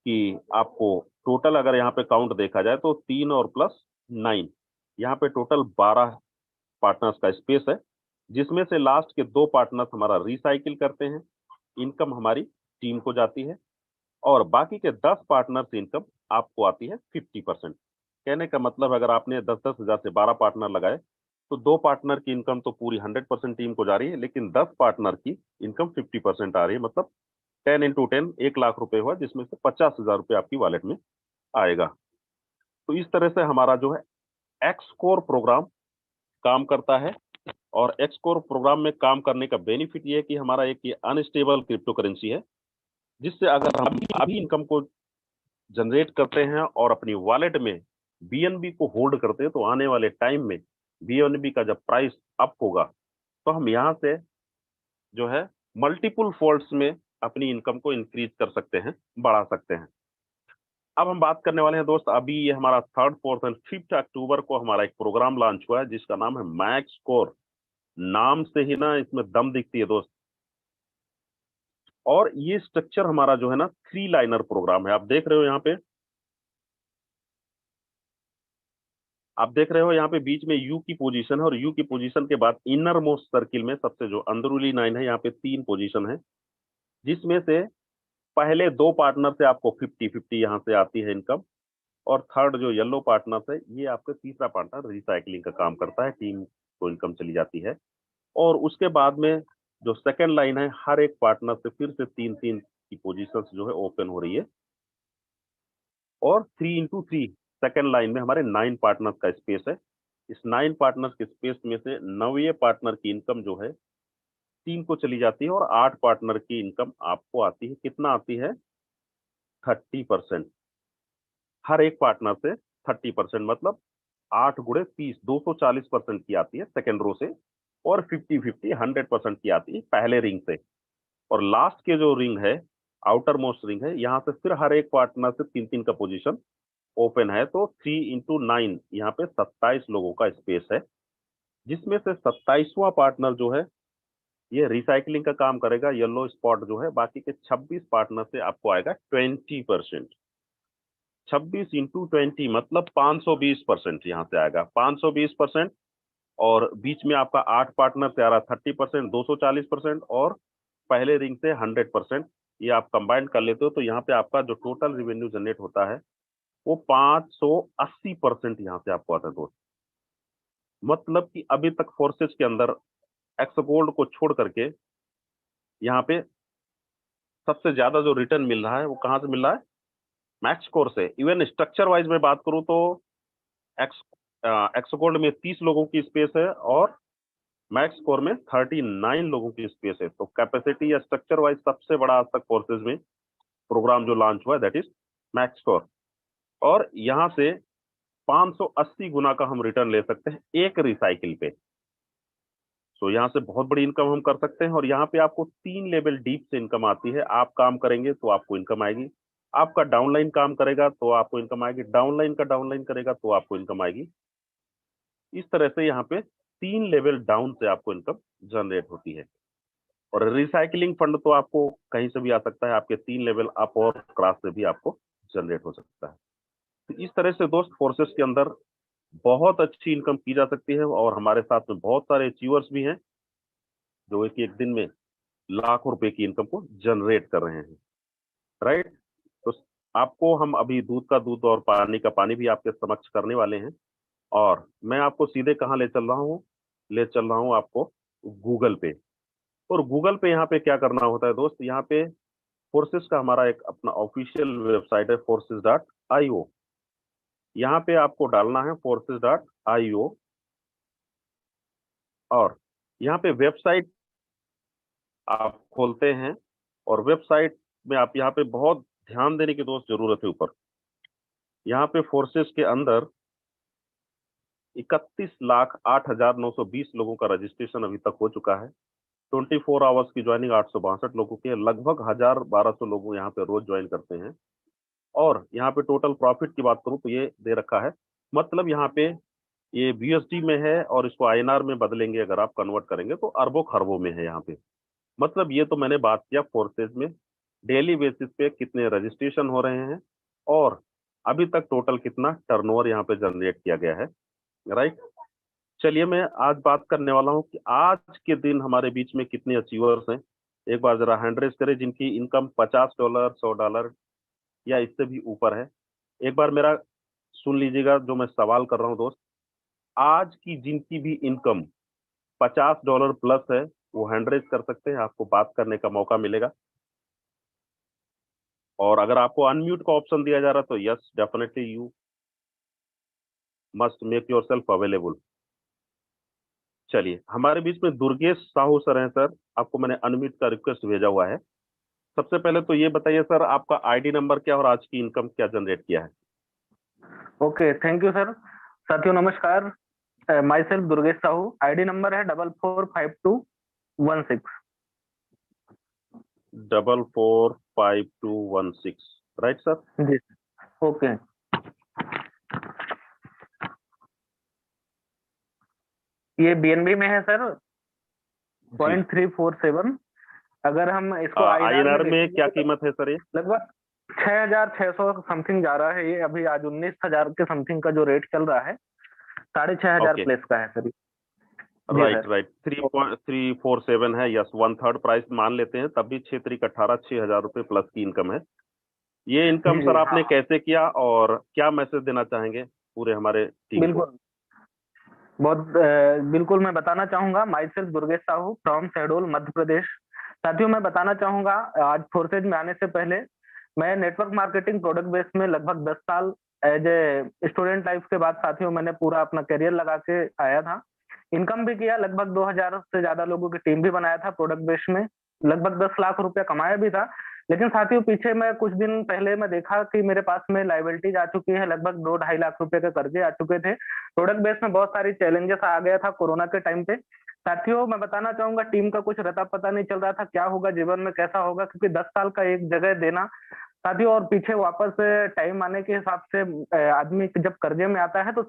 [SPEAKER 2] कि आपको टोटल अगर यहाँ पे काउंट देखा जाए तो 3 और प्लस 9, यहाँ पे टोटल 12 पार्टनर्स का स्पेस है, जिसमें से लास्ट के 2 पार्टनर्स हमारा रिसाइकिल करते हैं, इनकम हमारी टीम को जाती है, और बाकी के 10 पार्टनर्स इनकम आपको आती है 50%। कहने का मतलब अगर आपने 10-10 हजार से 12 पार्टनर लगाए तो 2 पार्टनर की इनकम तो पूरी 100% टीम को जा रही है, लेकिन 10 पार्टनर की इनकम 50% आ रही है, मतलब 10 इंटू 10 1,00,000 रुपए हुआ, जिसमें से 50,000 रुपए आपकी वॉलेट में आएगा। तो इस तरह से हमारा जो है X4 प्रोग्राम काम करता है, और X4 प्रोग्राम में काम करने का बेनिफिट ये है कि हमारा एक ये अनस्टेबल क्रिप्टो करेंसी है, जिससे अगर हम अभी इनकम को जनरेट करते हैं और अपनी वॉलेट में बीएनबी को होल्ड करते हैं, तो आने वाले टाइम में बीएनबी का जब प्राइस अप होगा तो हम यहाँ से जो है मल्टीपल फोल्ड्स में अपनी इनकम को इंक्रीज कर सकते हैं, बढ़ा सकते हैं। अब हम बात करने वाले हैं दोस्त, अभी ये हमारा 3rd, 4th एंड 5th अक्टूबर को हमारा एक प्रोग्राम लॉन्च हुआ है जिसका नाम है मैक्स स्कोर। नाम से ही ना इसमें दम दिखती है दोस्त। और ये स्ट्रक्चर हमारा जो है ना 3 लाइनर प्रोग्राम है। आप देख रहे हो यहाँ पे, आप देख रहे हो यहाँ पे बीच में यू की पोजीशन है, और यू की पोजीशन के बाद इनर मोस्ट सर्किल में सबसे जो अंदरूनी लाइन है, यहाँ पे 3 पोजीशन है, जिसमें से पहले 2 पार्टनर से आपको 50-50 यहाँ से आती है इनकम, और थर्ड जो येलो पार्टनर है, ये आपका तीसरा पार्टनर रिसाइकलिंग का काम करता है, टीम को इनकम चली जाती है। और उसके बाद में जो सेकंड लाइन है, हर एक पार्टनर से फिर से 3-3 की पोजीशंस जो है ओपन हो रही है, और 3x3 सेकंड लाइन में हमारे 9 पार्टनर्स का स्पेस है। इस 9 पार्टनर्स के स्पेस में से 9वें पार्टनर की इनकम जो है टीम को चली जाती है, और 8 पार्टनर की इनकम आपको आती है। कितना आती है? 30%। हर एक पार्टनर से 30%, मतलब 8 गुणे 30, 240% की आती है सेकेंड रो से, और 50-50 100% की आती है पहले रिंग से। और लास्ट के जो रिंग है, आउटर मोस्ट रिंग है, यहाँ से फिर हर एक पार्टनर से 3-3 का पोजीशन ओपन है, तो 3x9 यहाँ पे 27 लोगों का स्पेस है, जिसमें से 27वां पार्टनर जो है ये रिसाइकलिंग का काम करेगा, येलो स्पॉट जो है। बाकी के 26 पार्टनर से आपको आएगा 20%। 26x20 मतलब 520% यहाँ से आएगा, 520%। और बीच में आपका 8 पार्टनर से आ रहा 30%, 240%, और पहले रिंग से 100%। ये आप कंबाइन कर लेते हो तो यहाँ पे आपका जो टोटल रेवेन्यू जनरेट होता है वो 580% यहाँ से आपको आता है दोस्त। मतलब कि अभी तक फोर्सेज के अंदर एक्सगोल्ड को छोड़ करके यहाँ पे सबसे ज्यादा जो रिटर्न मिल रहा है वो कहाँ से मिल रहा है? मैक्स स्कोर से। इवन स्ट्रक्चर वाइज में बात करूं तो एक्स एक्सगोल्ड में 30 लोगों की स्पेस है, और मैक्स स्कोर में 39 लोगों की स्पेस है। तो कैपेसिटी या स्ट्रक्चर वाइज सबसे बड़ा आज तक फोर्सेज में प्रोग्राम जो लॉन्च हुआ है, दैट इज मैक्स स्कोर। और यहाँ से 580 गुना का हम रिटर्न ले सकते हैं एक रिसाइकिल पे। तो यहाँ से बहुत बड़ी इनकम हम कर सकते हैं। और यहाँ पे आपको 3 लेवल डीप से इनकम आती है। आप काम करेंगे तो आपको इनकम आएगी, आपका डाउनलाइन काम करेगा तो आपको इनकम आएगी, डाउनलाइन का डाउनलाइन करेगा तो आपको इनकम आएगी। इस तरह से यहाँ पे 3 लेवल डाउन से आपको इनकम जनरेट होती है। और रिसाइकलिंग फंड तो आपको कहीं से भी आ सकता है, आपके 3 लेवल अप और क्रॉस से भी आपको जनरेट हो सकता है। तो इस तरह से दोस्त फोर्सेस के अंदर बहुत अच्छी इनकम की जा सकती है, और हमारे साथ में बहुत सारे अचीवर्स भी हैं जो एक दिन में लाखों रुपए की इनकम को जनरेट कर रहे हैं, राइट। तो आपको हम अभी दूध का दूध और पानी का पानी भी आपके समक्ष करने वाले हैं। और मैं आपको सीधे कहाँ ले चल रहा हूँ? ले चल रहा हूँ आपको गूगल पे। और गूगल पे यहाँ पे क्या करना होता है दोस्त? यहाँ पे फोर्सेस का हमारा एक अपना ऑफिशियल वेबसाइट है, forces.io। यहाँ पे आपको डालना है forces.io, और यहाँ पे वेबसाइट आप खोलते हैं, और वेबसाइट में आप यहाँ पे बहुत ध्यान देने की दोस्त जरूरत है। ऊपर यहाँ पे फोर्सेस के अंदर 31,08,920 लोगों का रजिस्ट्रेशन अभी तक हो चुका है। 24 आवर्स की ज्वाइनिंग 862 लोगों की है। लगभग 1,000-1,200 लोग यहाँ पे रोज ज्वाइन करते हैं। और यहाँ पे टोटल प्रॉफिट की बात करूं तो ये दे रखा है, मतलब यहाँ पे ये BUSD में है, और इसको INR में बदलेंगे अगर आप कन्वर्ट करेंगे तो अरबों खरबों में है यहाँ पे। मतलब ये तो मैंने बात किया फोर्सेज में डेली बेसिस पे कितने रजिस्ट्रेशन हो रहे हैं, और अभी तक टोटल कितना टर्नओवर यहाँ पे जनरेट किया गया है, राइट। चलिए मैं आज बात करने वाला हूँ कि आज के दिन हमारे बीच में कितने अचीवर्स हैं। एक बार जरा हैंड रेज करें जिनकी इनकम $50, $100 या इससे भी ऊपर है। एक बार मेरा सुन लीजिएगा जो मैं सवाल कर रहा हूँ दोस्त। आज की जिनकी भी इनकम $50 प्लस है वो हैंड रेज कर सकते हैं, आपको बात करने का मौका मिलेगा। और अगर आपको अनम्यूट का ऑप्शन दिया जा रहा है तो yes, definitely you must make yourself available. चलिए हमारे बीच में दुर्गेश साहू सर हैं। सर आपको मैंने अनम्यूट का रिक्वेस्ट भेजा हुआ है। सबसे पहले तो ये बताइए सर, आपका आईडी नंबर क्या और आज की इनकम क्या जनरेट किया है?
[SPEAKER 3] Okay, thank you sir. साथियों नमस्कार, my self Durgesh Sahu. ID number है 445216।
[SPEAKER 2] 445216, राइट सर?
[SPEAKER 3] जी ओके। ये बीएनबी में है सर, 0.347। अगर हम इसको
[SPEAKER 2] INR
[SPEAKER 3] में
[SPEAKER 2] में क्या
[SPEAKER 3] देखेंगे तो
[SPEAKER 2] कीमत है सर ये?
[SPEAKER 3] लगभग 6,600 समथिंग जा रहा है ये। अभी आज 19,000 के समथिंग का जो रेट चल रहा है, 6,500
[SPEAKER 2] ओके,
[SPEAKER 3] प्लेस का है सर। जी
[SPEAKER 2] राइट
[SPEAKER 3] सर।
[SPEAKER 2] राइट, 3.347 है, यस, 1/3 प्राइस मान लेते हैं, तब भी 6×3 = 18, 6,000 रुपये प्लस की इनकम है। ये इनकम
[SPEAKER 3] जी
[SPEAKER 2] सर
[SPEAKER 3] जी
[SPEAKER 2] आपने
[SPEAKER 3] हाँ
[SPEAKER 2] कैसे किया और क्या मैसेज देना चाहेंगे पूरे हमारे टीम को?
[SPEAKER 3] बिल्कुल। बिल्कुल मैं बताना चाहूंगा। Myself Durgesh Sahu from Shahdol Madhya Pradesh. साथियों मैं बताना चाहूंगा, आज फोर्सेज में आने से पहले मैं नेटवर्क मार्केटिंग प्रोडक्ट बेस में लगभग 10 साल एज ए स्टूडेंट लाइफ के बाद साथियों मैंने पूरा अपना करियर लगा के आया था। इनकम भी किया, लगभग 2,000 से ज्यादा लोगों की टीम भी बनाया था प्रोडक्ट बेस में, लगभग 10 लाख रुपया कमाया भी था। लेकिन साथियों पीछे मैं कुछ दिन पहले मैं देखा कि मेरे पास में लाइबिलिटीज आ चुकी है, लगभग 2-2.5 लाख रुपए के कर्जे आ चुके थे। प्रोडक्ट बेस में बहुत सारी चैलेंजेस आ गया था कोरोना के टाइम पे। साथियों मैं बताना चाहूंगा, टीम का कुछ रता पता नहीं चल रहा था, क्या होगा जीवन में, कैसा होगा, क्योंकि 10 साल का एक जगह देना साथियों, और पीछे वापस टाइम आने के हिसाब से आदमी जब कर्जे में आता है तो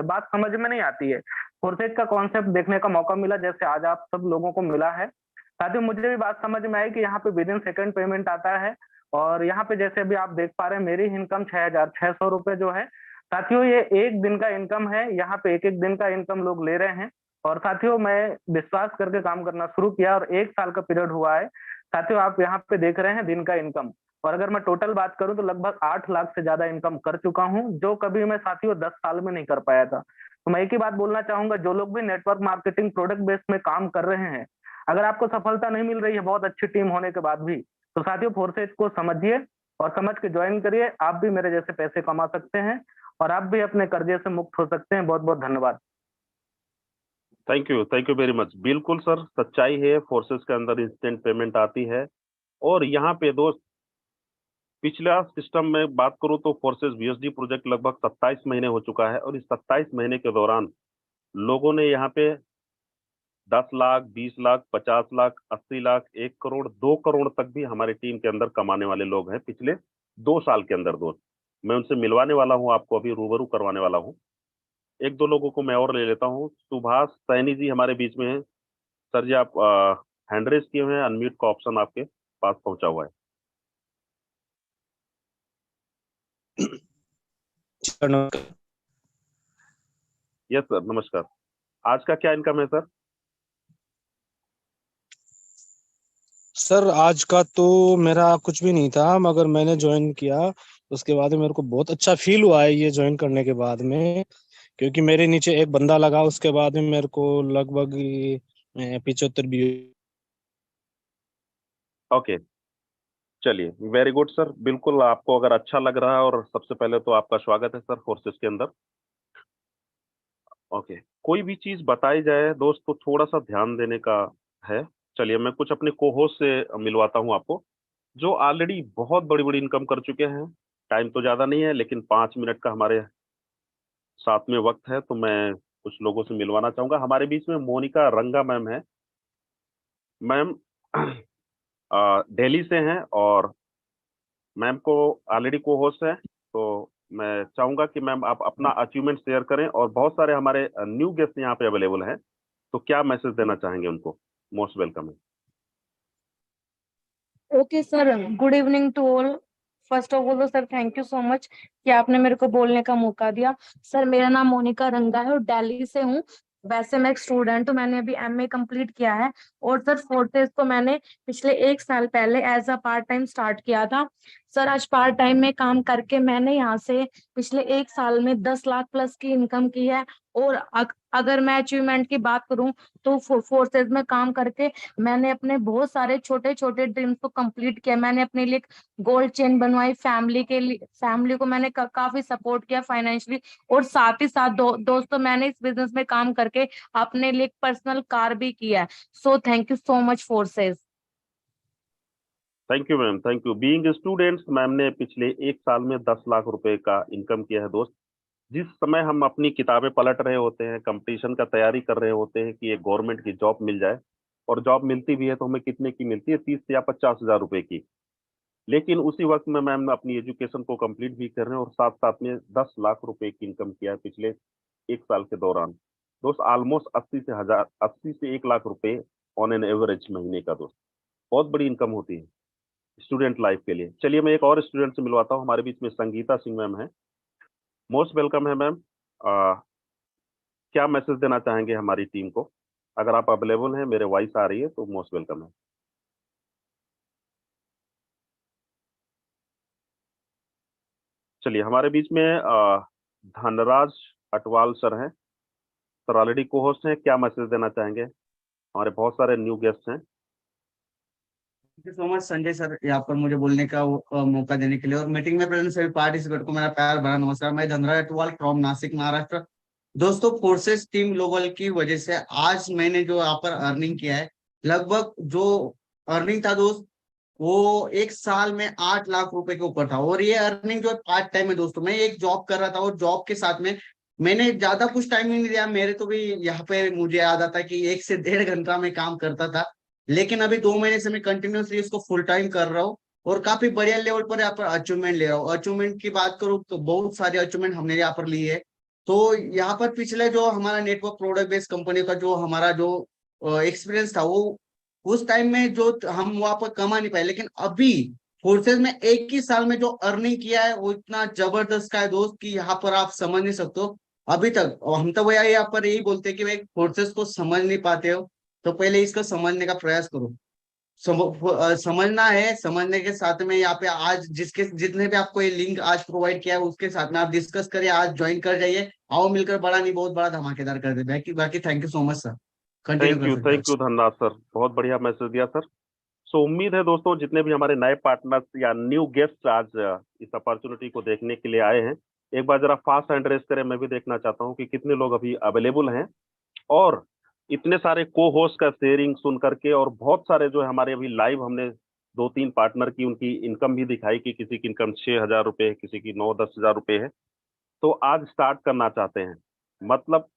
[SPEAKER 3] बात समझ में नहीं आती है। फोर्सेज का कॉन्सेप्ट देखने का मौका मिला, जैसे आज आप सब लोगों को मिला है। साथियों मुझे भी बात समझ में आई कि यहाँ पे विद इन सेकंड पेमेंट आता है। और यहाँ पे जैसे अभी आप देख पा रहे हैं, मेरी इनकम 6,600 रुपए जो है साथियों, ये एक दिन का इनकम है। यहाँ पे एक एक दिन का इनकम लोग ले रहे हैं। और साथियों मैं विश्वास करके काम करना शुरू किया और 1 साल का पीरियड हुआ है। साथियों आप यहाँ पे देख रहे हैं दिन का इनकम। और अगर मैं टोटल बात करूं तो लगभग 8 लाख से ज्यादा इनकम कर चुका हूं, जो कभी मैं साथियों 10 साल में नहीं कर पाया था। तो मैं एक ही बात बोलना चाहूंगा, जो लोग भी नेटवर्क मार्केटिंग प्रोडक्ट बेस में काम कर रहे हैं, अगर आपको सफलता नहीं मिल रही है बहुत अच्छी टीम होने के बाद भी, तो साथियों फोर्सेज को समझिए और समझ के ज्वाइन करिए। आप भी मेरे जैसे पैसे कमा सकते हैं और आप भी अपने कर्जे से मुक्त हो सकते हैं। बहुत बहुत धन्यवाद।
[SPEAKER 2] Thank you very much. बिल्कुल सर, सच्चाई है, फोर्सेस के अंदर इंस्टेंट पेमेंट आती है। और यहाँ पे दोस्त, पिछला सिस्टम में बात करूं तो फोर्सेस VSD प्रोजेक्ट लगभग 27 महीने हो चुका है, और इस 27 महीने के दौरान लोगों ने यहाँ पे 10 लाख, 20 लाख, 50 लाख, 80 लाख, 1 करोड़, 2 करोड़ तक भी हमारी टीम के अंदर कमाने वाले लोग हैं पिछले 2 साल के अंदर दोस्त। मैं उनसे मिलवाने वाला हूँ, आपको अभी रूबरू करवाने वाला हूँ। एक दो लोगों को मैं और ले लेता हूँ। सुभाष सैनी जी हमारे बीच में हैं। सर जी, आप हैंड रेस किए हुए हैं, अनम्यूट का ऑप्शन आपके पास पहुंचा हुआ है। यस सर, नमस्कार। आज का क्या इनकम है सर?
[SPEAKER 4] सर आज का तो मेरा कुछ भी नहीं था, मगर मैंने ज्वाइन किया उसके बाद मेरे को बहुत अच्छा फील हुआ है ये ज्वाइन करने के बाद में, क्योंकि मेरे नीचे एक बंदा लगा उसके बाद में मेरे को लगभग 75 भी।
[SPEAKER 2] ओके, चलिए, वेरी गुड सर। बिल्कुल, आपको अगर अच्छा लग रहा है, और सबसे पहले तो आपका स्वागत है सर फोर्सेस के अंदर। ओके, कोई भी चीज बताई जाए दोस्त तो थोड़ा सा ध्यान देने का है। चलिए, मैं कुछ अपने कोहोस्ट से मिलवाता हूं आपको, जो ऑलरेडी बहुत बड़ी बड़ी इनकम कर चुके हैं। टाइम तो ज्यादा नहीं है, लेकिन 5 मिनट का हमारे साथ में वक्त है, तो मैं कुछ लोगों से मिलवाना चाहूंगा। हमारे बीच में मोनिका रंगा मैम है। मैम दिल्ली से हैं, और मैम को ऑलरेडी को होस्ट है। तो मैं चाहूंगा कि मैम आप अपना अचीवमेंट शेयर करें, और बहुत सारे हमारे न्यू गेस्ट यहाँ पे अवेलेबल हैं, तो क्या मैसेज देना चाहेंगे उनको? मोस्ट वेलकम है।
[SPEAKER 5] Okay sir, good evening to all. First of all तो sir thank you so much कि आपने मेरे को बोलने का मौका दिया। सर मेरा नाम मोनिका रंगा है और दिल्ली से हूँ। वैसे मैं एक स्टूडेंट हूँ, मैंने अभी MA कंप्लीट किया है। और सर फोर्सेस तो मैंने पिछले 1 साल पहले as a part time start किया था। सर आज पार्ट टाइम में काम करके मैंने यहाँ से पिछले 1 साल में 10 लाख प्लस की इनकम की है। और अगर मैं अचीवमेंट की बात करूं तो फोर्सेस में काम करके मैंने अपने बहुत सारे छोटे छोटे ड्रीम्स को कंप्लीट किया। मैंने अपने लिए गोल्ड चेन बनवाई, फैमिली के लिए, फैमिली को मैंने काफी सपोर्ट किया फाइनेंशियली। और साथ ही साथ दोस्तों मैंने इस बिजनेस में काम करके अपने लिए पर्सनल कार भी किया है। So thank you so much forces.
[SPEAKER 2] Thank you ma'am, thank you. Being students, ma'am ने पिछले 1 साल में 10 लाख रुपए का इनकम किया है दोस्त। जिस समय हम अपनी किताबें पलट रहे होते हैं, कंपटीशन का तैयारी कर रहे होते हैं कि एक गवर्नमेंट की जॉब मिल जाए, और जॉब मिलती भी है तो हमें कितने की मिलती है, 30 या 50,000 रुपए की। लेकिन उसी वक्त में मैम अपनी एजुकेशन को कंप्लीट भी कर रहे हैं और साथ साथ में 10 लाख रुपए की इनकम किया है पिछले 1 साल के दौरान। दोस्त ऑलमोस्ट 80 से 1 लाख रुपए ऑन एन एवरेज महीने का। दोस्त बहुत बड़ी इनकम होती है स्टूडेंट लाइफ के लिए। चलिए मैं एक और स्टूडेंट से मिलवाता हूँ, हमारे बीच में संगीता सिंह मैम है। मोस्ट वेलकम है मैम। क्या मैसेज देना चाहेंगे हमारी टीम को? अगर आप अवेलेबल हैं, मेरे वॉइस आ रही है तो मोस्ट वेलकम है। चलिए हमारे बीच में धनराज अटवाल सर हैं, सर ऑलरेडी को होस्ट हैं, क्या मैसेज देना चाहेंगे? हमारे बहुत सारे न्यू गेस्ट हैं।
[SPEAKER 6] Thank you so much Sanjay sir, यहाँ पर मुझे बोलने का मौका देने के लिए और मीटिंग में प्रेजेंट सभी पार्टिसिपेंट को मेरा प्यार भरा नमस्कार। मैं धनराज अटवाल फ्रॉम नासिक महाराष्ट्र। दोस्तों, फोर्सेस टीम ग्लोबल की वजह से आज मैंने जो यहाँ पर अर्निंग किया है, लगभग जो अर्निंग था दोस्त, वो 1 साल में 8 लाख रुपए के ऊपर था। और ये अर्निंग जो पार्ट टाइम है दोस्तों, मैं एक जॉब कर रहा था और जॉब के साथ में मैंने ज्यादा कुछ टाइम नहीं दिया। मेरे तो भी यहाँ पे मुझे याद आता कि 1 से 1.5 घंटा में काम करता था, लेकिन अभी 2 महीने से मैं कंटिन्यूसली इसको फुल टाइम कर रहा हूँ और काफी बढ़िया लेवल पर यहाँ पर अचीवमेंट ले रहा हूँ। अचीवमेंट की बात करूँ तो बहुत सारे अचीवमेंट हमने यहाँ पर लिए है। तो यहाँ पर पिछले जो हमारा नेटवर्क प्रोडक्ट बेस्ड कंपनी का जो हमारा जो एक्सपीरियंस था, वो उस टाइम में जो हम वहां पर कमा नहीं पाए, लेकिन अभी फोर्सेज में 1 ही साल में जो अर्निंग किया है वो इतना जबरदस्त का है दोस्त कि यहाँ पर आप समझ नहीं सकते हो। अभी तक और हम तो भैया यहाँ पर यही बोलते हैं कि भाई फोर्सेज को समझ नहीं पाते हो तो पहले इसको समझने का प्रयास करो। समझना है, समझने के साथ में यहाँ पे आज जिसके जितने भी आपको ये लिंक आज प्रोवाइड किया है उसके साथ में आप डिस्कस करिए, आज ज्वाइन कर जाइए। आओ मिलकर बड़ा नहीं बहुत बड़ा धमाकेदार कर दे। बाकी बाकी thank you so much sir, continue कर सकते
[SPEAKER 2] थैंक यू धनराज सर, बहुत बढ़िया मैसेज दिया सर। सो उम्मीद है दोस्तों जितने भी हमारे नए पार्टनर्स या न्यू गेस्ट आज इस अपॉर्चुनिटी को देखने के लिए आए हैं, एक बार जरा फास्ट हैंड रेस करें। मैं भी देखना चाहता हूं कि कितने लोग अभी अवेलेबल हैं। और इतने सारे को होस्ट का शेयरिंग सुन करके और बहुत सारे जो है हमारे अभी लाइव हमने 2-3 पार्टनर की उनकी इनकम भी दिखाई कि किसी की इनकम 6,000 रुपए, किसी की 9-10 हजार रुपए है। तो आज स्टार्ट करना चाहते हैं, मतलब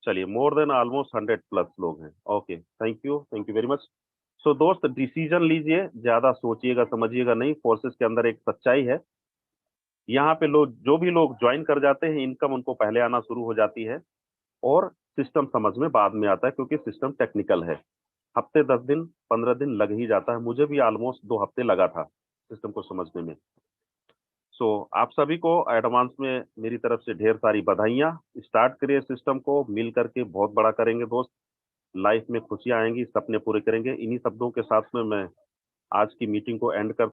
[SPEAKER 2] चलिए मोर देन ऑलमोस्ट 100+ लोग हैं। Okay, thank you very much. So दोस्त डिसीजन लीजिए, ज्यादा सोचिएगा समझिएगा नहीं। फोर्सेस के अंदर एक सच्चाई है, यहाँ पे लोग जो भी लोग ज्वाइन कर जाते हैं इनकम उनको पहले आना शुरू हो जाती है और सिस्टम समझ में बाद में आता है, क्योंकि सिस्टम टेक्निकल है। हफ्ते 10 दिन 15 दिन लग ही जाता है, मुझे भी ऑलमोस्ट 2 हफ्ते लगा था सिस्टम को समझने में। सो आप सभी को एडवांस में मेरी तरफ से ढेर सारी बधाइयाँ। स्टार्ट करिए सिस्टम को, मिल करके बहुत बड़ा करेंगे दोस्त। लाइफ में खुशियां आएंगी, सपने पूरे करेंगे। इन्हीं शब्दों के साथ में मैं आज की मीटिंग को एंड करता